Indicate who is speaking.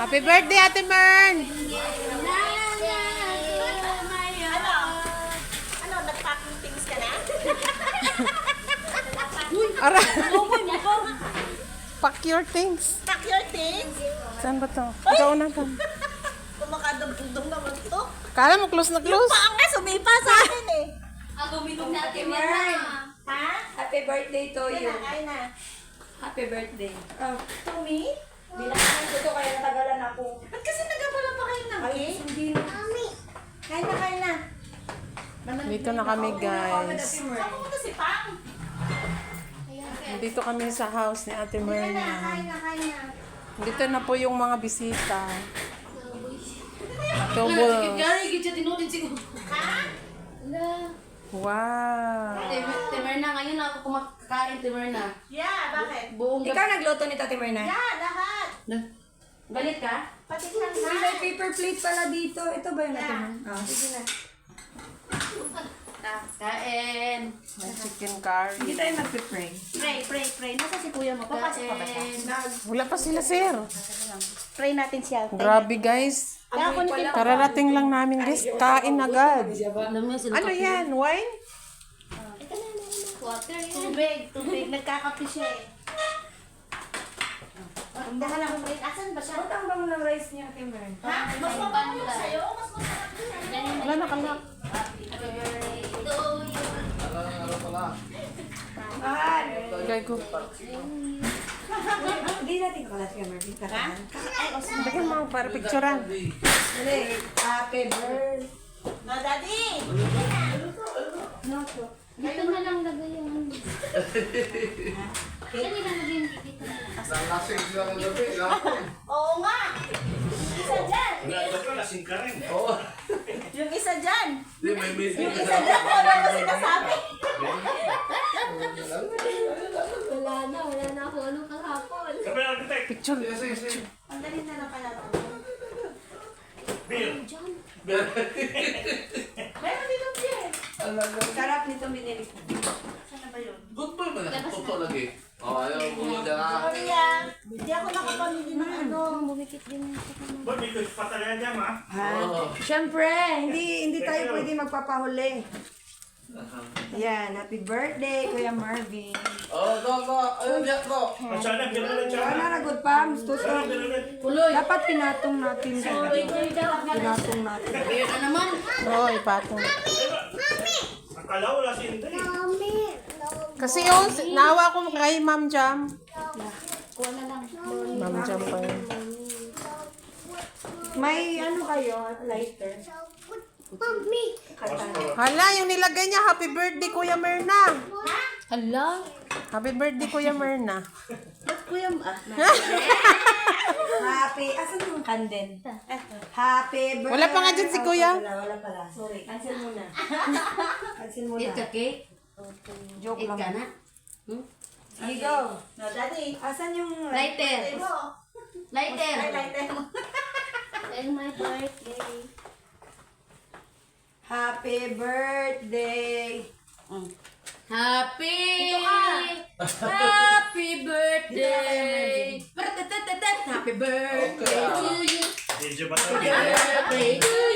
Speaker 1: Happy birthday, Ate Mern!
Speaker 2: Ano, nag-packing things ka na?
Speaker 1: Ara! Pack your things.
Speaker 2: Pack your things?
Speaker 1: Saan ba to? Ikaw na to.
Speaker 2: Kumakadong-dong naman to.
Speaker 1: Kala mo close na close?
Speaker 2: Pang nga, sumipa sa akin eh.
Speaker 3: Ako minum natin yan.
Speaker 2: Ha?
Speaker 3: Happy birthday to you.
Speaker 2: Kain na.
Speaker 3: Happy birthday.
Speaker 2: To me?
Speaker 3: Bilangan ko to kaya natagalan ako.
Speaker 2: Ba't kasi nagkabala pa kayo ng cake?
Speaker 3: Hindi.
Speaker 2: Kain na, kain na.
Speaker 1: Dito na kami, guys.
Speaker 2: Saan pumunta si Pang?
Speaker 1: Dito kami sa house ni Ate
Speaker 2: Kain na,
Speaker 1: Myrna.
Speaker 2: kain na, kain na.
Speaker 1: Dito na po yung mga bisita. Tubo.
Speaker 2: Ha?
Speaker 1: Wow.
Speaker 3: Timer na. Ngayon ako kumakain, Timer na.
Speaker 2: Yeah, bakit?
Speaker 3: Buong
Speaker 4: Ikaw nagluto nito, Timer na?
Speaker 2: Yeah, lahat.
Speaker 3: Galit ka?
Speaker 2: Pati siyang
Speaker 4: May paper plate pala dito. Ito ba yung natin?
Speaker 2: Yeah.
Speaker 4: Sige na.
Speaker 3: Kain.
Speaker 1: May chicken curry.
Speaker 4: Hindi tayo magpipray.
Speaker 2: Pray. Nasa si kuya mo? Papasok pa ba siya?
Speaker 1: Wala pa sila, sir.
Speaker 2: Pray natin siya.
Speaker 1: Grabe, guys.
Speaker 2: Kaya ako nito.
Speaker 1: Kararating lang namin, guys. Kain agad. Ano yan? Wine?
Speaker 2: Tubig. Nagkakape siya eh. Dahan lang pray. Asan ba siya?
Speaker 4: Ang bango ng rice niya, Timer.
Speaker 2: Ha? Mas mabango sa'yo? Mas masarap yan.
Speaker 1: Wala na kala.
Speaker 4: Mahal!
Speaker 1: Gay ko.
Speaker 4: Hindi natin kalat, Timer. Katahan.
Speaker 1: Bigyan mo para picturean.
Speaker 4: Dali. Happy birthday.
Speaker 2: No, Daddy!
Speaker 4: No, to.
Speaker 5: Dito na lang lagay yung Saan nila lagay yung dito na lang?
Speaker 6: Nalasing sila ng gabi, lapon.
Speaker 2: Oo nga! Isa dyan!
Speaker 6: Lasing ka rin.
Speaker 2: Yung isa dyan!
Speaker 6: Di, may meeting
Speaker 2: Yung isa dyan! Kung ano mo sinasabi?
Speaker 5: Wala na ako ano kahapon.
Speaker 1: Picture.
Speaker 2: Ang dali na lang pala ito. Meron dito beer.
Speaker 4: Sarap nito binili ko.
Speaker 2: Saan na ba yun?
Speaker 6: Good boy ba na? Totoo lagi. Ayaw mo na.
Speaker 2: Sorry ah. Hindi ako nakapamili ng ano.
Speaker 5: Bumikit din sa kanila.
Speaker 7: Ba't may patalayan niya, ma?
Speaker 4: Siyempre, hindi tayo pwede magpapahuli. Yan, happy birthday, Kuya Marvin.
Speaker 6: Ayun, yak ko.
Speaker 7: Ang sana, binulan siya.
Speaker 4: Sana nagot pa, gusto. Dapat pinatong natin. Pinatong natin.
Speaker 3: Beer na naman.
Speaker 1: Oo, ipatong.
Speaker 7: Akala wala si Inday.
Speaker 1: Kasi yung nawa ko kay Ma'am Jam.
Speaker 5: Kuha na lang.
Speaker 1: Ma'am Jam pa yun.
Speaker 4: May ano kayo, lighter?
Speaker 1: Hala, yung nilagay niya, happy birthday, Kuya Myrna.
Speaker 5: Hala?
Speaker 1: Happy birthday, Kuya Myrna.
Speaker 4: Happy, asan yung candle? Happy birthday.
Speaker 1: Wala pa nga dyan si Kuya.
Speaker 4: Wala pala. Sorry, cancel muna. Cancel muna.
Speaker 3: Eat ka cake?
Speaker 4: Joke
Speaker 3: Eat ka
Speaker 4: lang.
Speaker 3: na?
Speaker 4: Sige, go.
Speaker 2: No, Daddy.
Speaker 4: Asan yung...
Speaker 3: Lighter.
Speaker 2: Ay mo.
Speaker 3: Lighter.
Speaker 2: Ay, lighter mo.
Speaker 5: And my birthday.
Speaker 4: Happy birthday.
Speaker 3: Happy birthday. Happy birthday to you.
Speaker 7: Medyo ba tayo?
Speaker 3: Happy birthday to